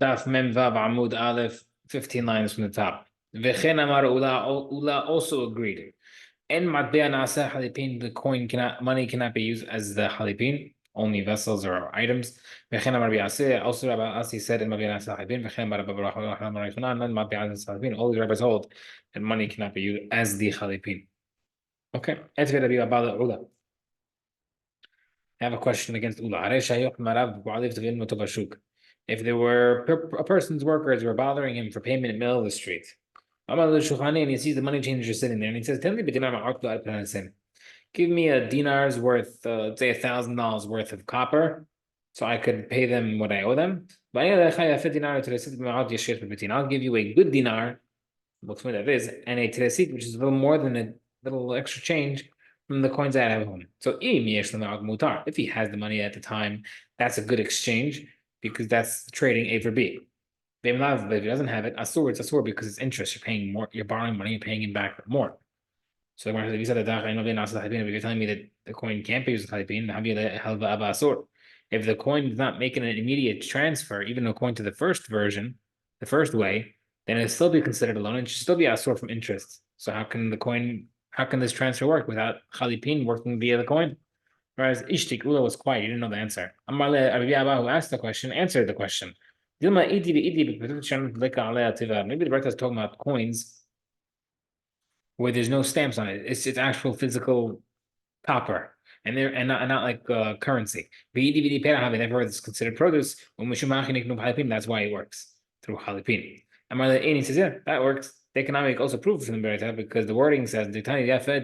Daf Mem Vav Amud Aleph, 15 lines from the top. V'chen Amar Ula also agreed. En matbea nasa halipin, money cannot be used as the halipin, only vessels or items. V'chen Amar Biaseh, also Rabbi Asi said in matbea nasa halipin. V'chen Amar Rabbi Yochanan, matbea nasa halipin. All these rabbis hold that money cannot be used as the halipin. Okay, Etve Rabbi Abba Ula. I have a question against Ula. If there were a person's workers were bothering him for payment in the middle of the street, and he sees the money changer sitting there, and he says, give me a dinar's worth, say $1,000 worth of copper, so I could pay them what I owe them. I'll give you a good dinar, what's what that is, and a teresit, which is a little more than a little extra change from the coins I have home. So if he has the money at the time, that's a good exchange because that's trading A for B. But if he doesn't have it, it's asur because it's interest. You're paying more, you're borrowing money, you're paying him back more. So if you said that if you're telling me that the coin can't be used as asur. If the coin is not making an immediate transfer, even according to the first version, the first way, then it'll still be considered a loan and should still be asur from interest. So how can this transfer work without chalipin working via the coin? Whereas Ishtik Ula was quiet, he didn't know the answer. Amarle Rabbi Abba, who asked the question, answered the question. Maybe the Bretta is talking about coins where there's no stamps on it. It's actual physical copper. And not like currency. Therefore, it's considered produce. That's why it works through halipin. Amarle Aini says, yeah, that works. The economic also proves from the Bretta because the wording says it says a yafed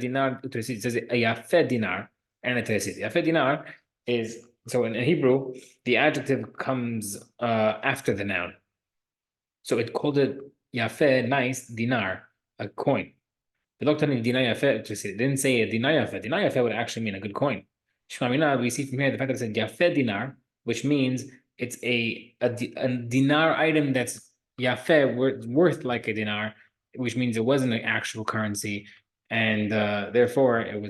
dinar and a teresit. Yafed dinar is, so in Hebrew, the adjective comes after the noun. So it called it yafeh, nice, dinar, a coin. It didn't say a dinar yafeh. Dinar yafeh would actually mean a good coin. We see from here the fact that it said yafeh dinar, which means it's a dinar item that's yafeh, worth like a dinar, which means it wasn't an actual currency, and therefore it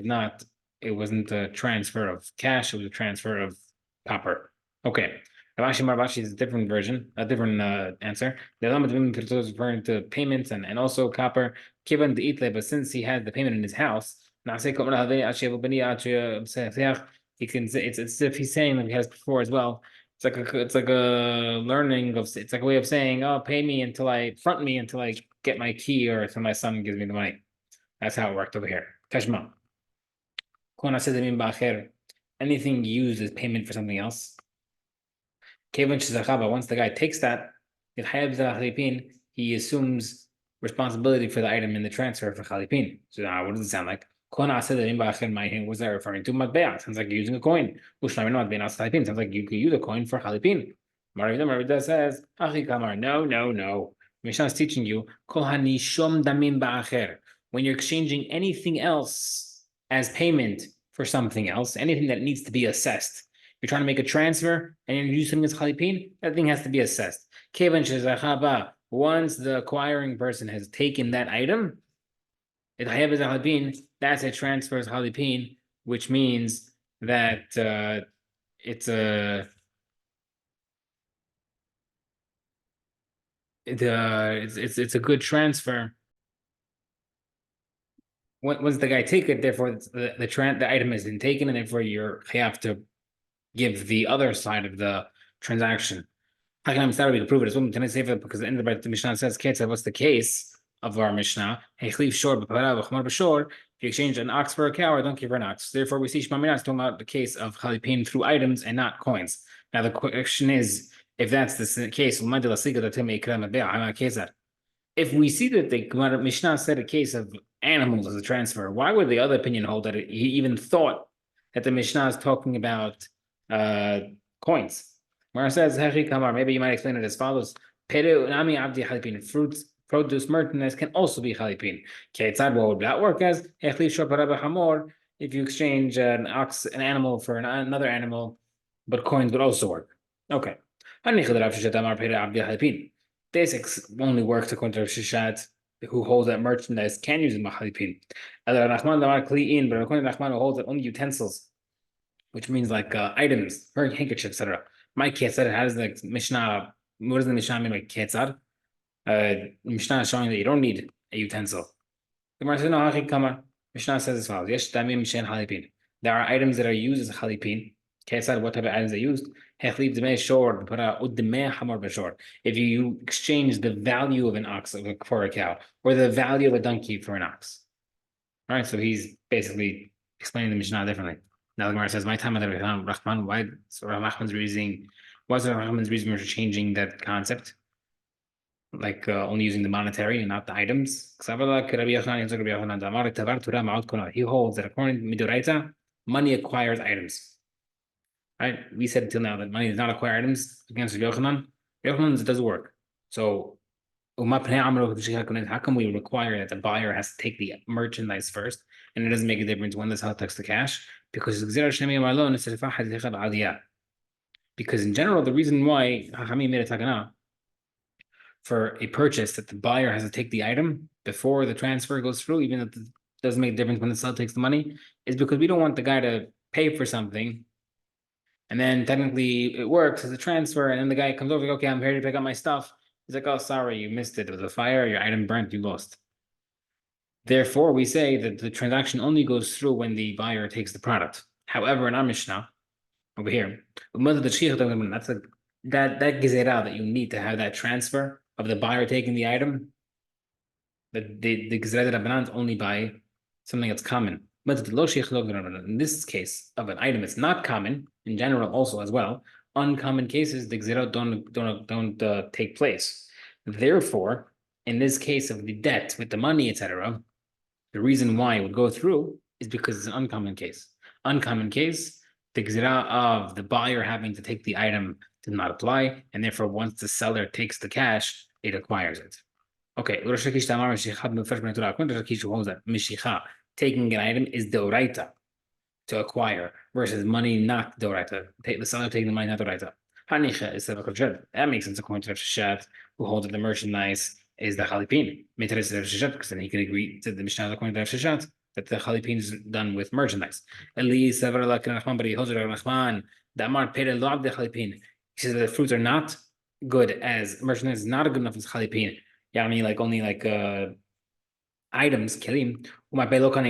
wasn't a transfer of cash, it was a transfer of copper. Okay. Ravashi Marvashi is a different version, a different answer. The Lamed is referring to payments and also copper. Kivan the itle, but since he had the payment in his house, he can say it's as if he's saying like he has before as well. It's like a learning of, it's like a way of saying, oh, pay me front me until I get my key or until my son gives me the money. That's how it worked over here. Kashma. Anything used as payment for something else. Once the guy takes that, he assumes responsibility for the item in the transfer for chalipin. So now, what does it sound like? What was that referring to? Matbea. Sounds like you're using a coin. Sounds like you could use a coin for chalipin. Marida says, no. Mishnah is teaching you, when you're exchanging anything else as payment for something else, anything that needs to be assessed. You're trying to make a transfer and you're using this chalipin, that thing has to be assessed. Once the acquiring person has taken that item, that's a transfer as chalipin, which means that it's a good transfer. Once the guy take it, therefore the item has been taken, and therefore you have to give the other side of the transaction. How can I start to prove it? Can I say that because the end of the Mishnah says, what's the case of our Mishnah? If you exchange an ox for a cow or a donkey for an ox. Therefore, we see Shema is talking about the case of chalipin through items and not coins. Now, the question is, if that's the case, if we see that the Mishnah said a case of animals as a transfer, why would the other opinion hold that he even thought that the Mishnah is talking about coins? Where it says, maybe you might explain it as follows. Fruits, produce, merchandise can also be chalipin. What would that work as? If you exchange an animal for another animal, but coins would also work. Okay. This only works according to Shishat, who holds that merchandise can use chalipin. But according to Nachman, who holds that only utensils, which means like items, handkerchiefs, etc. My case said it has the Mishnah What does the Mishnah mean by ketzad? Mishnah is showing that you don't need a utensil. The Gemara says, no, hachi kama. Mishnah says as follows: Yesh damim shen halipin. There are items that are used as halipin. Ketzad, what type of items are used? Hechlib demei shor, udemei hamor b'shor. If you exchange the value of an ox for a cow, or the value of a donkey for an ox. All right, so he's basically explaining the Mishnah differently. Now the Gemara says, "My time at Rahman, why?" So Rahman's reasoning, what's Rahman's reason for changing that concept? Like only using the monetary and not the items. He holds that according to Midoraita, money acquires items. Right? We said until now that money does not acquire items against Yochanan. Yochanan doesn't work. So how come we require that the buyer has to take the merchandise first, and it doesn't make a difference when the seller takes the cash? Because in general, the reason why Hachamim made a takana for a purchase that the buyer has to take the item before the transfer goes through, even if it doesn't make a difference when the seller takes the money, is because we don't want the guy to pay for something and then technically it works as a transfer, and then the guy comes over, like, okay, I'm here to pick up my stuff. He's like, oh, sorry, you missed it. It was a fire, your item burnt, you lost. Therefore, we say that the transaction only goes through when the buyer takes the product. However, in our Mishnah, over here, that's that gezerah that you need to have that transfer of the buyer taking the item. That the gezerah rabbanan is only by something that's common. But in this case of an item, it's not common in general, also as well. Uncommon cases, the gezerah don't take place. Therefore, in this case of the debt with the money, etc., the reason why it would go through is because it's an uncommon case. Uncommon case, the gezerah of the buyer having to take the item did not apply, and therefore, once the seller takes the cash, it acquires it. Okay, Rosh Hashanah holds that mishicha, taking an item, is deoraita to acquire versus money not deoraita. The seller taking the money not deoraita. Hanicha is the that makes sense according to Rav Sheshet, who holds that the merchandise is the chalipin. Because then he can agree to the Mishnah according to Rav Sheshet that the chalipin is done with merchandise. But he holds Rahman, the Amar Pere Lob the chalipin. He says that the fruits are not good as merchandise is not good enough as chalipin. Yeah, I mean, like only like items, kelim.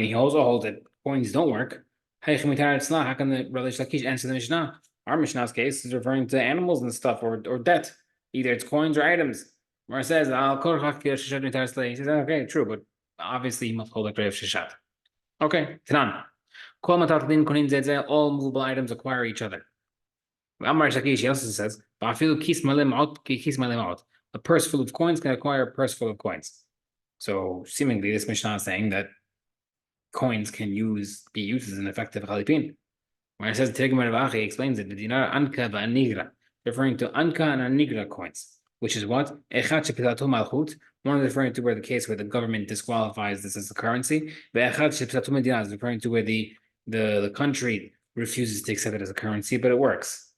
He also holds that coins don't work. How can the Relish Lakish answer the Mishnah? Our Mishnah's case is referring to animals and stuff or debt. Either it's coins or items. Where it says, he says, okay, true, but obviously he must hold like Rav Sheshet. Okay, Tanan. All movable items acquire each other. Amar Shakish also says, a purse full of coins can acquire a purse full of coins. So seemingly this Mishnah is saying that coins can be used as an effective chalipin. When it says Tirgum Rav Achi explains it, the dinar anka va'anigra, referring to anka and anigra coins, which is what? Echad shepilato malchut, one is referring to where the case where the government disqualifies this as a currency. Ve'echad shepilato medina is referring to where the country refuses to accept it as a currency, but it works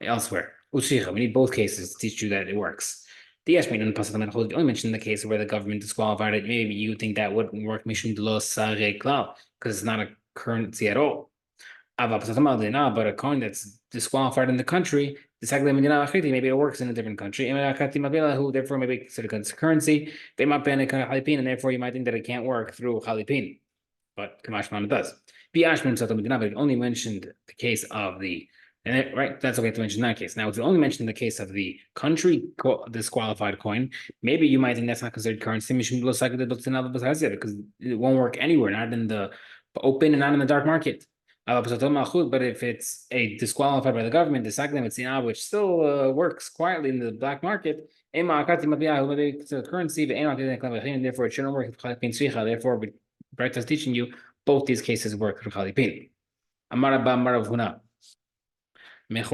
elsewhere. Ushricha, we need both cases to teach you that it works. The only mentioned the case where the government disqualified it. Maybe you think that wouldn't work, because it's not a currency at all. But a coin that's disqualified in the country, maybe it works in a different country. Therefore, maybe considered as currency. And therefore, you might think that it can't work through chalipin. But Kamashman it does. But it only mentioned the case of the. Right, that's okay to mention that case. Now, if you only mention the case of the country disqualified coin, maybe you might think that's not considered currency because it won't work anywhere, not in the open and not in the dark market. But if it's a disqualified by the government, the sakdem which still works quietly in the black market, currency, and therefore it shouldn't work. Therefore, Bright is teaching you both these cases work for chalipin. If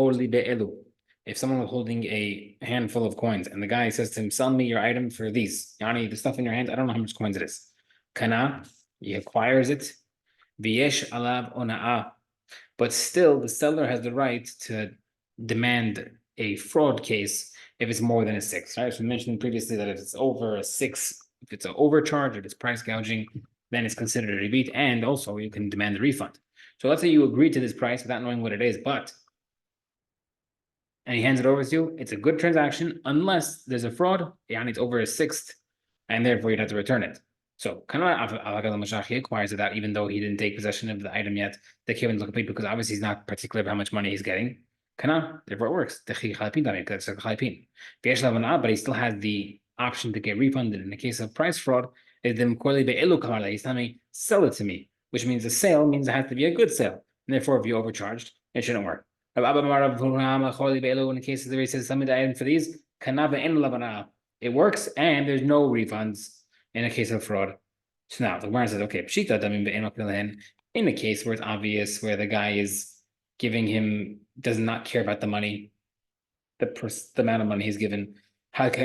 someone was holding a handful of coins and the guy says to him, sell me your item for these. Yani, the stuff in your hand, I don't know how much coins it is. Kana, he acquires it. V'yesh alav ona'a. But still, the seller has the right to demand a fraud case if it's more than a 6. Right? So we mentioned previously that if it's over a 6, if it's an overcharge, if it's price gouging, then it's considered a rebate, and also you can demand a refund. So let's say you agree to this price without knowing what it is, but and he hands it over to you, it's a good transaction unless there's a fraud, and it's over a sixth, and therefore you'd have to return it. So kind of he acquires that even though he didn't take possession of the item yet, the Kevin look paid because obviously he's not particular about how much money he's getting. Kana, therefore it works. But he still has the option to get refunded in the case of price fraud. He's telling me, sell it to me, which means a sale means it has to be a good sale. And therefore, if you overcharged, it shouldn't work. In the cases where he says some of the item for these, it works and there's no refunds in a case of fraud. So now the Gemara says, okay, in the case where it's obvious, where the guy is giving him, does not care about the money, the amount of money he's given, that's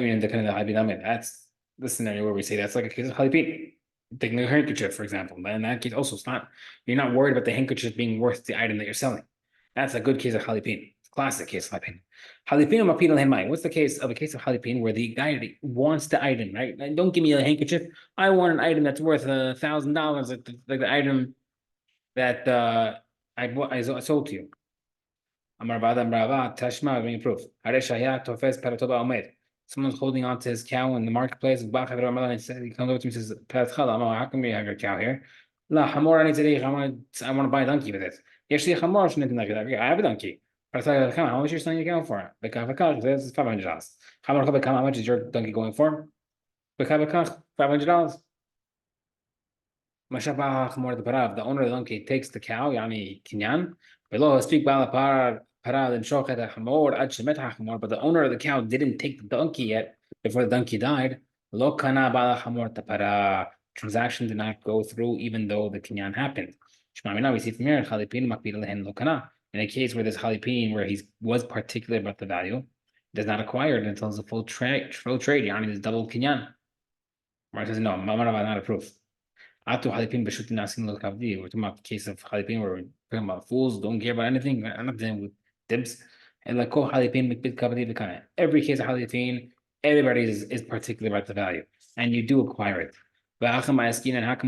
the scenario where we say that's like a case of halipin. Taking a handkerchief, for example. But in that case, also, you're not worried about the handkerchief being worth the item that you're selling. That's a good case of halipin. Classic case of halipin. Halipin or mapil henmai. What's the case of a case of halipin where the guy wants the item, right? Like, don't give me a handkerchief. I want an item that's worth $1,000, like the item that I sold to you. Amar Bada Tashma, bring proof. Someone's holding on to his cow in the marketplace. He comes over to me and says, how come you have your cow here? I want to buy a donkey with it. I have a donkey. How much are you selling your cow for? It's $500. How much is your donkey going for? $500. The owner of the donkey takes the cow, يعني kinyan. Below speak but the owner of the cow didn't take the donkey yet before the donkey died. Transaction did not go through even though the kinyan happened. We see from here in a case where there's halipin where he was particular about the value, does not acquire it until it's a full trade. Yani there's double kinyan. Mark says no, not a proof. We're talking about the case of halipin where we're talking about fools, don't care about anything. I'm not dealing with dibs. And like every case of halipin, everybody is particular about the value, and you do acquire it. But how come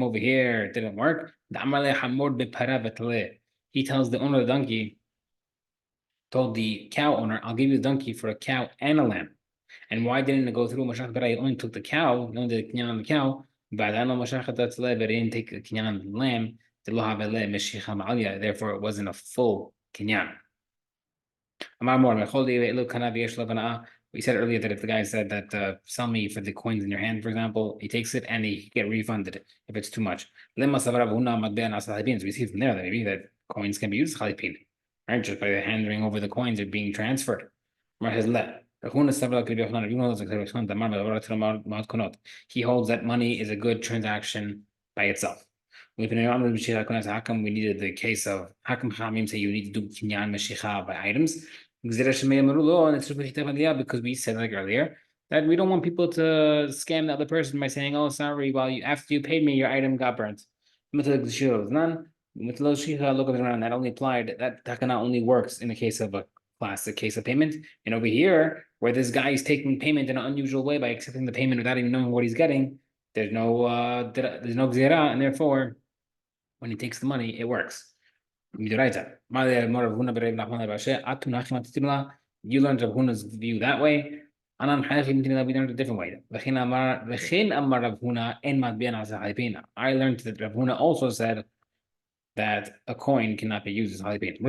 over here it didn't work? He tells the owner of the donkey, told the cow owner, I'll give you the donkey for a cow and a lamb. And why didn't it go through Mashach? But I only took the cow, only the kinyan on the cow. But I know Mashach that's le, but I didn't take the kinyan on the lamb. Therefore, it wasn't a full kinyan. We said earlier that if the guy said that sell me for the coins in your hand, for example, he takes it and he get refunded if it's too much. We see from there that maybe that coins can be used as halipin, right? Just by handing over the coins, they're being transferred. He holds that money is a good transaction by itself. How come we needed the case of how come Hamim say you need to do kinyan meshicha by items? Because we said like earlier that we don't want people to scam the other person by saying, "Oh, sorry, well, after you paid me, your item got burnt." That only applied. That takana only works in the case of a classic case of payment. And over here, where this guy is taking payment in an unusual way by accepting the payment without even knowing what he's getting, there's no gzera, and therefore, when he takes the money, it works. You learned Rav Huna's view that way. We learned a different way. I learned that Rav Huna also said that a coin cannot be used as halipin.